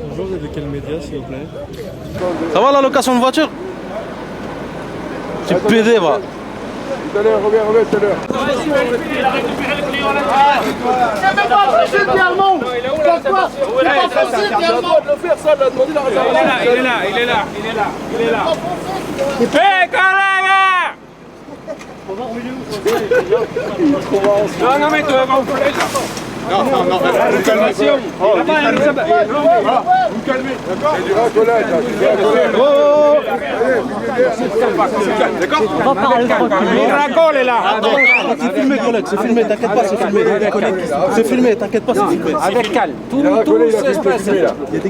Bonjour, vous êtes de quel média, s'il vous plaît? Ça va la location de voiture? Tu PD, va. Tout à l'heure, reviens tout à l'heure. Il a récupéré le client là. C'est même pas possible, Dialmont. Pourquoi? C'est pas possible, Dialmont. De le faire ça, de demander la réservation. Il est là. Hé, collègue! Non, mais tu vas gonfler là. Non, vous calmez. Vous calmez, d'accord? C'est du racolage, là. D'accord? Il racole est là. C'est filmé, collègue, c'est filmé, t'inquiète pas, c'est filmé. C'est filmé, t'inquiète pas, c'est filmé. Avec calme, tout se passe.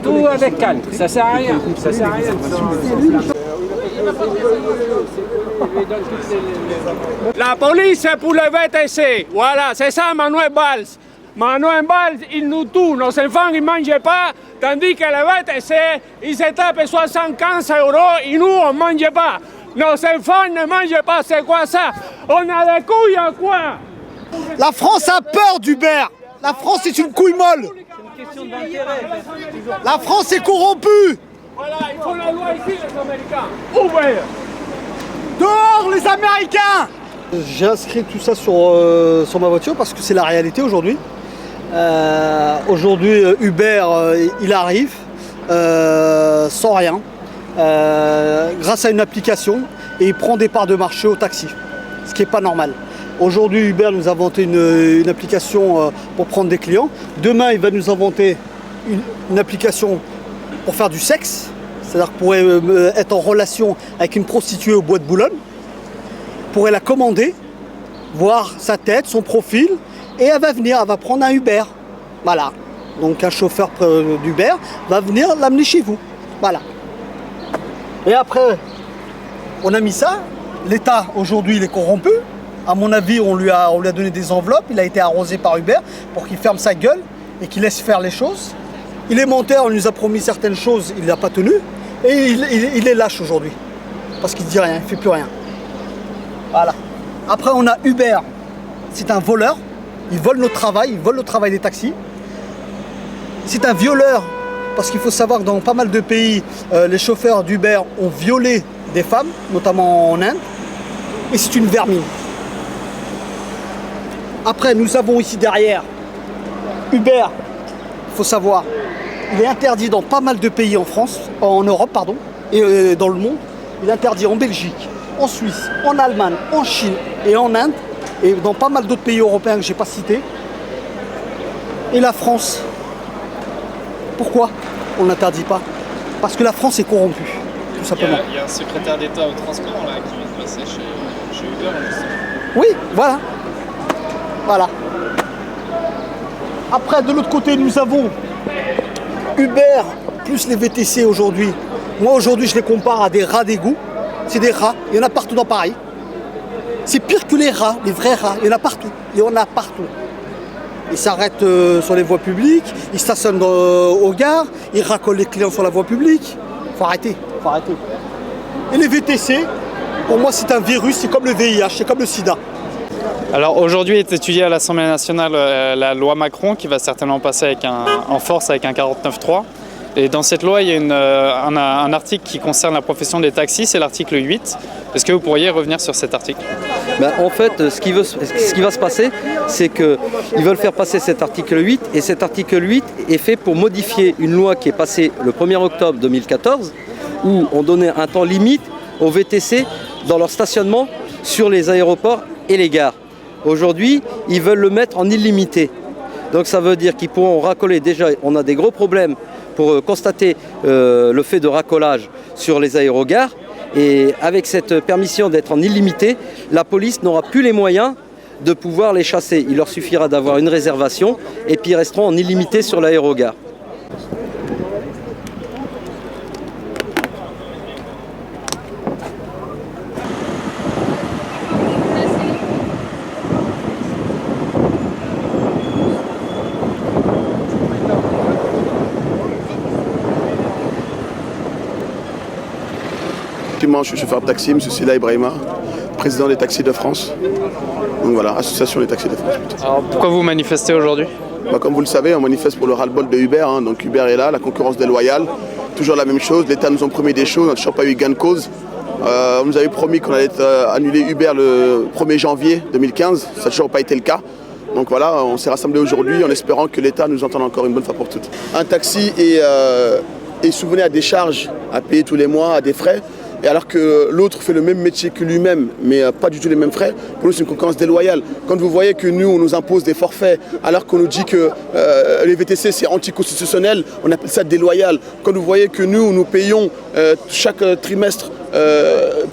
Tout avec calme, ça sert à rien. La police c'est pour le VTC. Voilà, c'est ça Manuel Valls. Manuel Valls, il nous tue. Nos enfants ne mangent pas, tandis que le VTC, il se tape 75 € et nous, on ne mange pas. Nos enfants ne mangent pas, c'est quoi ça? On a des couilles à quoi? La France a peur d'Uber. La France est une couille molle. La France est corrompue. Voilà, il faut la loi ici, les Américains. Uber! Dehors les Américains. J'ai inscrit tout ça sur ma voiture parce que c'est la réalité aujourd'hui. Aujourd'hui, Uber, il arrive sans rien, grâce à une application, et il prend des parts de marché au taxi, ce qui n'est pas normal. Aujourd'hui, Uber nous a inventé une application pour prendre des clients. Demain, il va nous inventer une application pour faire du sexe, c'est-à-dire qu'il pourrait être en relation avec une prostituée au bois de Boulogne, pourrait la commander, voir sa tête, son profil, et elle va venir, elle va prendre un Uber. Voilà. Donc un chauffeur d'Uber va venir l'amener chez vous. Voilà. Et après, on a mis ça. L'État, aujourd'hui, il est corrompu. À mon avis, on lui a donné des enveloppes. Il a été arrosé par Uber pour qu'il ferme sa gueule et qu'il laisse faire les choses. Il est menteur, on lui a promis certaines choses, il ne l'a pas tenu. Et il est lâche aujourd'hui. Parce qu'il ne dit rien, il ne fait plus rien. Voilà. Après, on a Uber. C'est un voleur. Il vole notre travail, il vole le travail des taxis. C'est un violeur. Parce qu'il faut savoir que dans pas mal de pays, les chauffeurs d'Uber ont violé des femmes, notamment en Inde. Et c'est une vermine. Après, nous avons ici derrière Uber. Il faut savoir, il est interdit dans pas mal de pays en France, en Europe, pardon, et dans le monde. Il est interdit en Belgique, en Suisse, en Allemagne, en Chine et en Inde, et dans pas mal d'autres pays européens que je n'ai pas cités. Et la France, pourquoi on n'interdit pas? Parce que la France est corrompue, tout simplement. Il y a un secrétaire d'État au transport là, qui vient de passer chez Uber. Oui, voilà. Voilà. Après, de l'autre côté, nous avons Uber plus les VTC aujourd'hui. Moi, aujourd'hui, je les compare à des rats d'égout. C'est des rats. Il y en a partout dans Paris. C'est pire que les rats, les vrais rats. Il y en a partout. Il y en a partout. Ils s'arrêtent sur les voies publiques. Ils stationnent aux gares. Ils racolent les clients sur la voie publique. Faut arrêter. Faut arrêter. Et les VTC, pour moi, c'est un virus. C'est comme le VIH. C'est comme le sida. Alors aujourd'hui est étudiée à l'Assemblée nationale la loi Macron qui va certainement passer en force avec un 49.3. Et dans cette loi, il y a un article qui concerne la profession des taxis, c'est l'article 8. Est-ce que vous pourriez revenir sur cet article? En fait, ce qui va se passer, c'est qu'ils veulent faire passer cet article 8, et cet article 8 est fait pour modifier une loi qui est passée le 1er octobre 2014, où on donnait un temps limite aux VTC dans leur stationnement sur les aéroports et les gares. Aujourd'hui, ils veulent le mettre en illimité. Donc ça veut dire qu'ils pourront racoler. Déjà, on a des gros problèmes pour constater le fait de racolage sur les aérogares. Et avec cette permission d'être en illimité, la police n'aura plus les moyens de pouvoir les chasser. Il leur suffira d'avoir une réservation et puis ils resteront en illimité sur l'aérogare. Je suis chauffeur de taxi, M. Sila Ibrahima, président des taxis de France. Donc voilà, association des taxis de France. Alors pourquoi vous manifestez aujourd'hui? Comme vous le savez, on manifeste pour le ras-le-bol de Uber. Donc Uber est là, la concurrence déloyale. Toujours la même chose. L'État nous a promis des choses, on n'a toujours pas eu gain de cause. On nous avait promis qu'on allait annuler Uber le 1er janvier 2015. Ça n'a toujours pas été le cas. Donc voilà, on s'est rassemblés aujourd'hui en espérant que l'État nous entende encore une bonne fois pour toutes. Un taxi est soumis à des charges à payer tous les mois, à des frais. Et alors que l'autre fait le même métier que lui-même, mais pas du tout les mêmes frais, pour nous c'est une concurrence déloyale. Quand vous voyez que nous, on nous impose des forfaits, alors qu'on nous dit que les VTC c'est anticonstitutionnel, on appelle ça déloyal. Quand vous voyez que nous payons chaque trimestre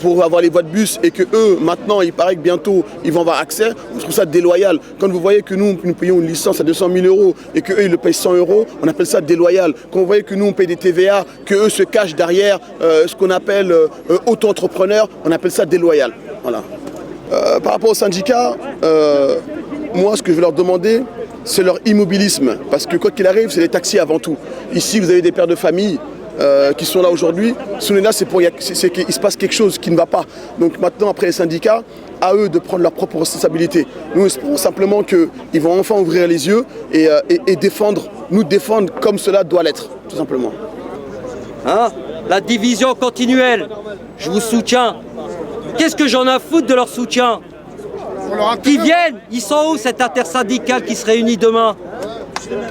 pour avoir les voies de bus et que eux, maintenant, il paraît que bientôt, ils vont avoir accès, on trouve ça déloyal. Quand vous voyez que nous payons une licence à 200 000 € et qu'eux, ils le payent 100 €, on appelle ça déloyal. Quand vous voyez que nous, on paye des TVA, qu'eux se cachent derrière ce qu'on appelle auto-entrepreneur, on appelle ça déloyal. Voilà. Par rapport aux syndicats, moi, ce que je vais leur demander, c'est leur immobilisme. Parce que quoi qu'il arrive, c'est les taxis avant tout. Ici, vous avez des pères de famille qui sont là aujourd'hui. Si on est là, c'est qu'il se passe quelque chose qui ne va pas. Donc maintenant, après les syndicats, à eux de prendre leurs propres responsabilités. Nous espérons simplement qu'ils vont enfin ouvrir les yeux et nous défendre comme cela doit l'être, tout simplement. La division continuelle, je vous soutiens. Qu'est-ce que j'en ai à foutre de leur soutien? Qui viennent, ils sont où cette intersyndicale qui se réunit demain?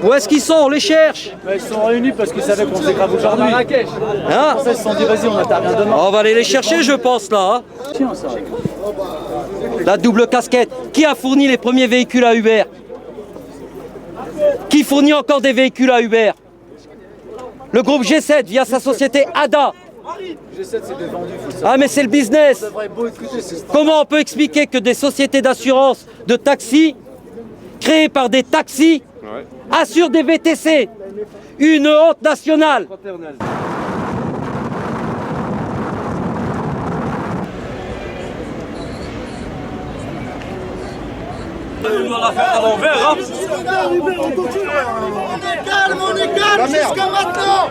Où est-ce qu'ils sont? On les cherche. Ils sont réunis parce qu'ils savaient qu'on faisait grave aujourd'hui. Les Français se sont dit vas-y, on intervient demain. On va aller les chercher, je pense, là. Tiens, ça. La double casquette. Qui a fourni les premiers véhicules à Uber? Qui fournit encore des véhicules à Uber? Le groupe G7 via sa société ADA. G7 c'est défendu. Mais c'est le business. Comment on peut expliquer que des sociétés d'assurance de taxis, créées par des taxis, assurent des VTC? Une honte nationale. On est calme jusqu'à maintenant.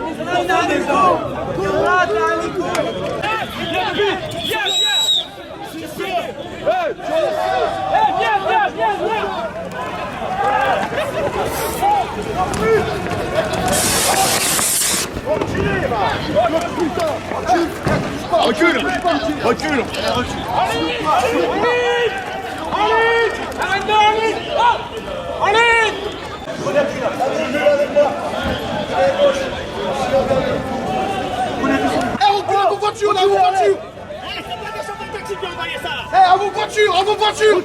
Recule. À vos voitures. À vos voitures.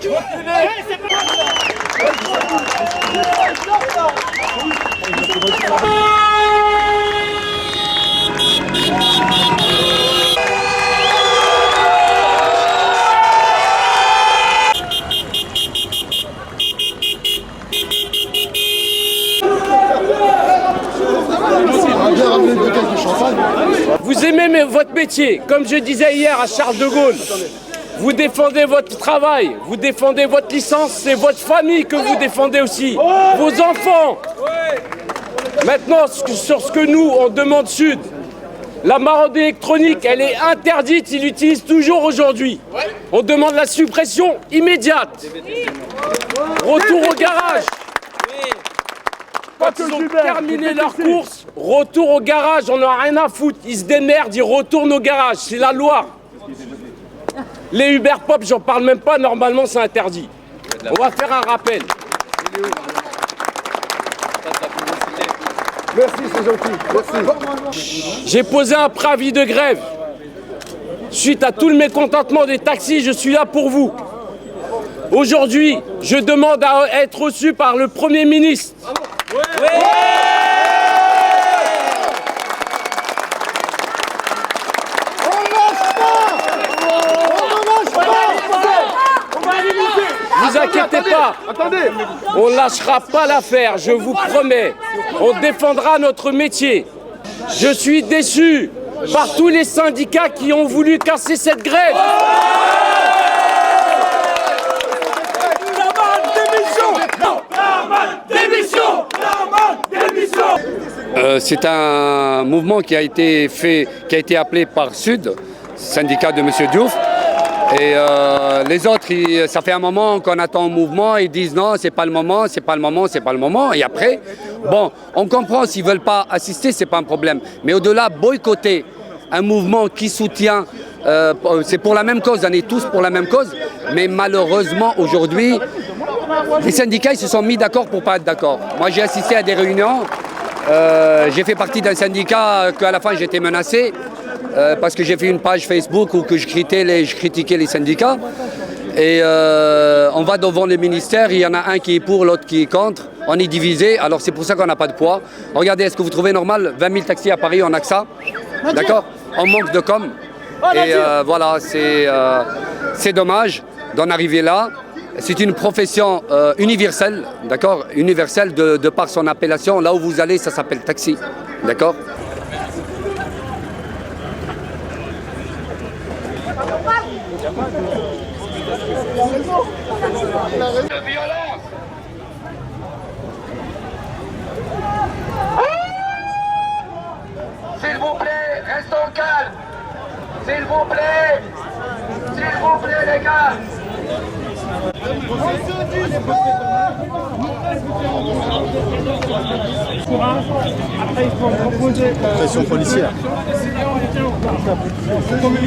Vous aimez votre métier, comme je disais hier à Charles de Gaulle. Vous défendez votre travail, vous défendez votre licence, c'est votre famille que vous défendez aussi, vos enfants. Maintenant, sur ce que nous, on demande Sud, la maraude électronique, elle est interdite, ils l'utilisent toujours aujourd'hui. On demande la suppression immédiate. Retour au garage. Quand ils ont terminé leur course, retour au garage, on n'a rien à foutre. Ils se démerdent, ils retournent au garage, c'est la loi. Les Uber Pop, j'en parle même pas, normalement c'est interdit. On va faire un rappel. Merci, c'est gentil. Merci. J'ai posé un préavis de grève. Suite à tout le mécontentement des taxis, je suis là pour vous. Aujourd'hui, je demande à être reçu par le Premier ministre. Oui. Vous inquiétez pas, on ne lâchera pas l'affaire, je vous promets. On défendra notre métier. Je suis déçu par tous les syndicats qui ont voulu casser cette grève. C'est un mouvement qui a été appelé par Sud, syndicat de M. Diouf. Et les autres, ça fait un moment qu'on attend un mouvement, ils disent non, c'est pas le moment, c'est pas le moment, c'est pas le moment. Et après, bon, on comprend s'ils veulent pas assister, c'est pas un problème. Mais au-delà, boycotter un mouvement qui soutient, c'est pour la même cause, on est tous pour la même cause. Mais malheureusement, aujourd'hui, les syndicats ils se sont mis d'accord pour pas être d'accord. Moi, j'ai assisté à des réunions. J'ai fait partie d'un syndicat qu'à la fin j'étais menacé parce que j'ai fait une page Facebook où que je critiquais les syndicats. Et on va devant le ministère, il y en a un qui est pour, l'autre qui est contre. On est divisé, alors c'est pour ça qu'on n'a pas de poids. Regardez, est-ce que vous trouvez normal 20 000 taxis à Paris, on n'a que ça? D'accord? On manque de com. Et voilà, c'est dommage d'en arriver là. C'est une profession universelle, d'accord? Universelle de par son appellation. Là où vous allez, ça s'appelle taxi, d'accord? S'il vous plaît, restons calmes. S'il vous plaît, les gars. Après, il faut proposer pression policière.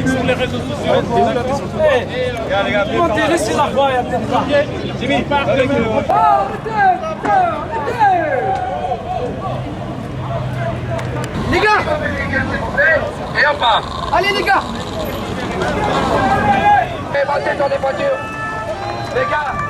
Sur les réseaux sociaux. Montez, laissez la voie, il y a peut-être pas. Jimmy, part avec les gars! Et on part! Allez les gars! Et montez dans les voitures! Les gars!